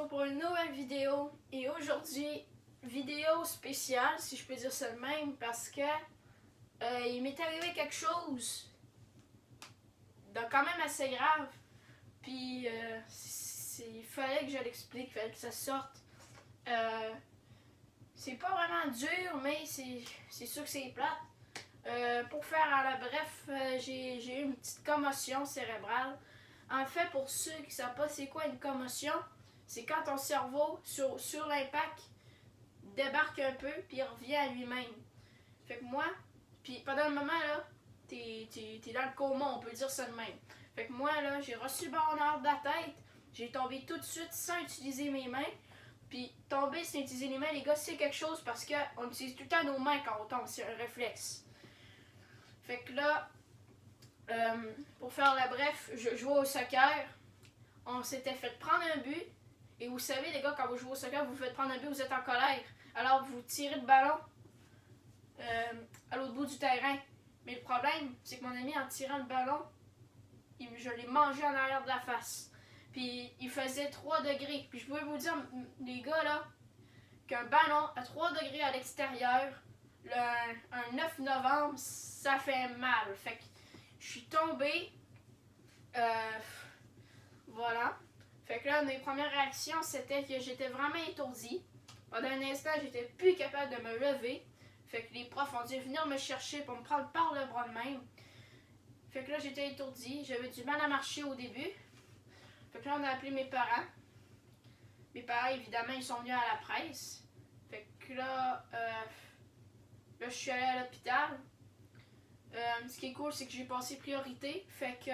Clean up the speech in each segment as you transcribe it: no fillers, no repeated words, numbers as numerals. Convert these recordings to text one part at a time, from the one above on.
retrouve pour une nouvelle vidéo. Et aujourd'hui, vidéo spéciale, si je peux dire ça de même, parce que il m'est arrivé quelque chose de quand même assez grave. Puis il fallait que je l'explique, il fallait que ça sorte. C'est pas vraiment dur, mais c'est sûr que c'est plate. Pour faire à la bref, j'ai eu une petite commotion cérébrale. En fait, pour ceux qui ne savent pas c'est quoi une commotion, c'est quand ton cerveau, sur l'impact, débarque un peu puis il revient à lui-même. Fait que moi, puis pendant un moment, là, t'es dans le coma, on peut dire ça de même. Fait que moi, là, j'ai reçu le bord de la tête, j'ai tombé tout de suite sans utiliser mes mains. Puis tomber sans utiliser les mains, les gars, c'est quelque chose parce qu'on utilise tout le temps nos mains quand on tombe, c'est un réflexe. Fait que là, pour faire la bref, je jouais au soccer. On s'était fait prendre un but. Et vous savez, les gars, quand vous jouez au soccer, vous vous faites prendre un but, vous êtes en colère. Alors vous tirez le ballon à l'autre bout du terrain. Mais le problème, c'est que mon ami, en tirant le ballon, je l'ai mangé en arrière de la face. Puis il faisait 3 degrés. Puis je pouvais vous dire, les gars, là, qu'un ballon à 3 degrés à l'extérieur, un 9 novembre, ça fait mal. Fait que je suis tombée. Voilà. Fait que là, mes premières réactions, c'était que j'étais vraiment étourdie. Pendant un instant, j'étais plus capable de me lever. Fait que les profs ont dû venir me chercher pour me prendre par le bras de même. Fait que là, j'étais étourdie. J'avais du mal à marcher au début. Fait que là, on a appelé mes parents. Mes parents, évidemment, ils sont venus à la presse. Fait que là, je suis allée à l'hôpital. Ce qui est cool, c'est que j'ai passé priorité. Fait que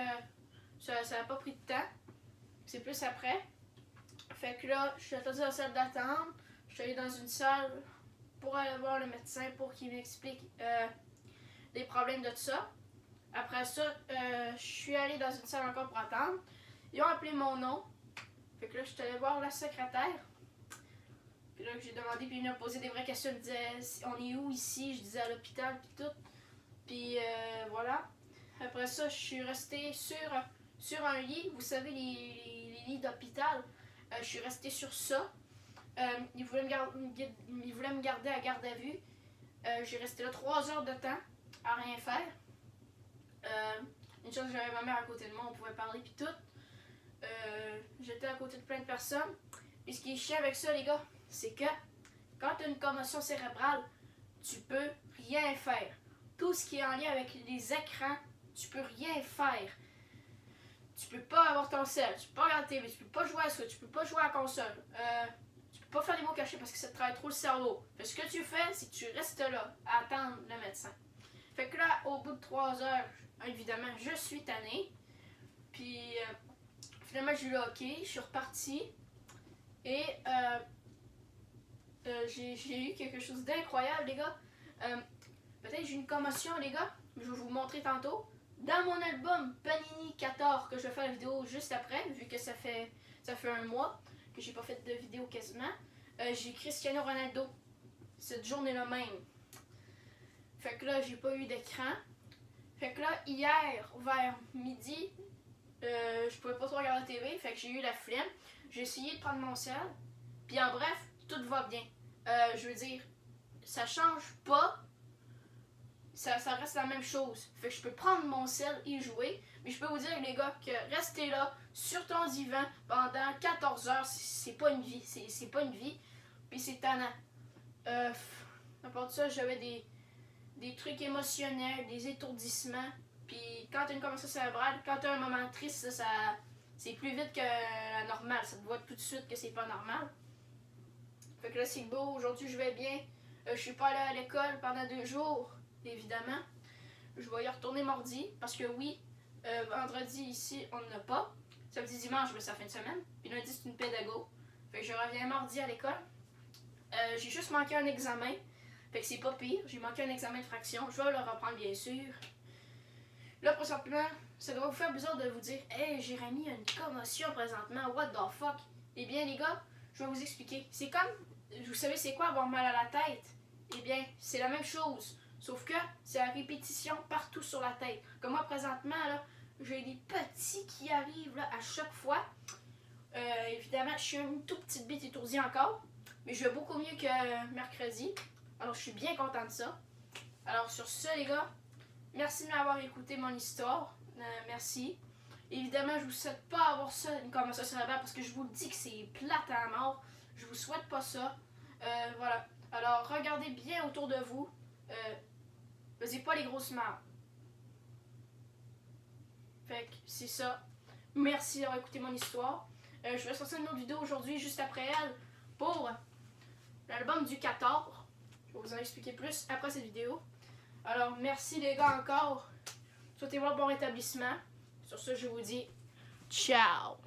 ça n'a pas pris de temps. C'est plus après. Fait que là, je suis attendue dans la salle d'attente. Je suis allée dans une salle pour aller voir le médecin pour qu'il m'explique les problèmes de tout ça. Après ça, je suis allée dans une salle encore pour attendre. Ils ont appelé mon nom. Fait que là, je suis allée voir la secrétaire. Puis là, j'ai demandé, puis il m'a posé des vraies questions. Il me disait, on est où ici? Je disais à l'hôpital, puis tout. Puis voilà. Après ça, je suis restée sur un lit. Vous savez, les lits d'hôpital. Je suis restée sur ça. Ils voulaient me garder à garde à vue. J'ai resté là 3 heures de temps à rien faire. Une chose, j'avais ma mère à côté de moi, on pouvait parler puis tout. J'étais à côté de plein de personnes. Et ce qui est chiant avec ça, les gars, c'est que quand tu as une commotion cérébrale, tu peux rien faire. Tout ce qui est en lien avec les écrans, tu peux rien faire. Tu peux pas avoir ton sel, tu peux pas regarder la TV, tu peux pas jouer à ça, tu peux pas jouer à la console. Tu peux pas faire des mots cachés parce que ça te travaille trop le cerveau. Fait que ce que tu fais, c'est que tu restes là à attendre le médecin. Fait que là, au bout de 3 heures, évidemment, je suis tannée. Puis finalement, j'ai eu le hockey, je suis repartie. Et j'ai eu quelque chose d'incroyable, les gars. Peut-être j'ai une commotion, les gars. Je vais vous montrer tantôt. Dans mon album Panini 14, que je vais faire la vidéo juste après, vu que ça fait 1 mois que j'ai pas fait de vidéo quasiment, j'ai Cristiano Ronaldo. Cette journée-là même. Fait que là, j'ai pas eu d'écran. Fait que là, hier, vers midi, je pouvais pas trop regarder la TV, fait que j'ai eu la flemme. J'ai essayé de prendre mon sel. Puis en bref, tout va bien. Je veux dire, ça change pas. Ça reste la même chose. Fait que je peux prendre mon sel et jouer. Mais je peux vous dire, les gars, que rester là, sur ton divan, pendant 14 heures, c'est pas une vie. C'est pas une vie. Puis c'est tannant. À part de ça, j'avais des trucs émotionnels, des étourdissements. Puis quand t'as une commotion cérébrale, quand t'as un moment triste, c'est plus vite que la normale. Ça te voit tout de suite que c'est pas normal. Fait que là, c'est beau. Aujourd'hui, je vais bien. Je suis pas allée à l'école pendant 2 jours, évidemment. Je vais y retourner mardi, parce que oui, vendredi ici, on n'en a pas. Samedi, dimanche, c'est la fin de semaine. Puis lundi, c'est une pédago. Fait que je reviens mardi à l'école. J'ai juste manqué un examen. Fait que c'est pas pire. J'ai manqué un examen de fraction. Je vais le reprendre, bien sûr. Là, présentement, ça doit vous faire bizarre de vous dire « Hey, Jérémy, il y a une commotion présentement. What the fuck? » Eh bien, les gars, je vais vous expliquer. C'est comme, vous savez c'est quoi avoir mal à la tête? Eh bien, c'est la même chose. Sauf que c'est à répétition partout sur la tête. Comme moi, présentement, là, j'ai des petits qui arrivent là, à chaque fois. Évidemment, je suis une toute petite bite étourdie encore, mais je vais beaucoup mieux que mercredi. Alors, je suis bien content de ça. Alors, sur ce, les gars, merci de m'avoir écouté mon histoire. Merci. Évidemment, je vous souhaite pas avoir ça, une conversation cérébrale, parce que je vous le dis que c'est plate à mort. Je vous souhaite pas ça. Voilà. Alors, regardez bien autour de vous. Faisez pas les grosses marres. Fait que c'est ça. Merci d'avoir écouté mon histoire. Je vais sortir une autre vidéo aujourd'hui, juste après elle, pour l'album du 14. Je vais vous en expliquer plus après cette vidéo. Alors, merci les gars encore. Souhaitez-moi bon rétablissement. Sur ce, je vous dis ciao!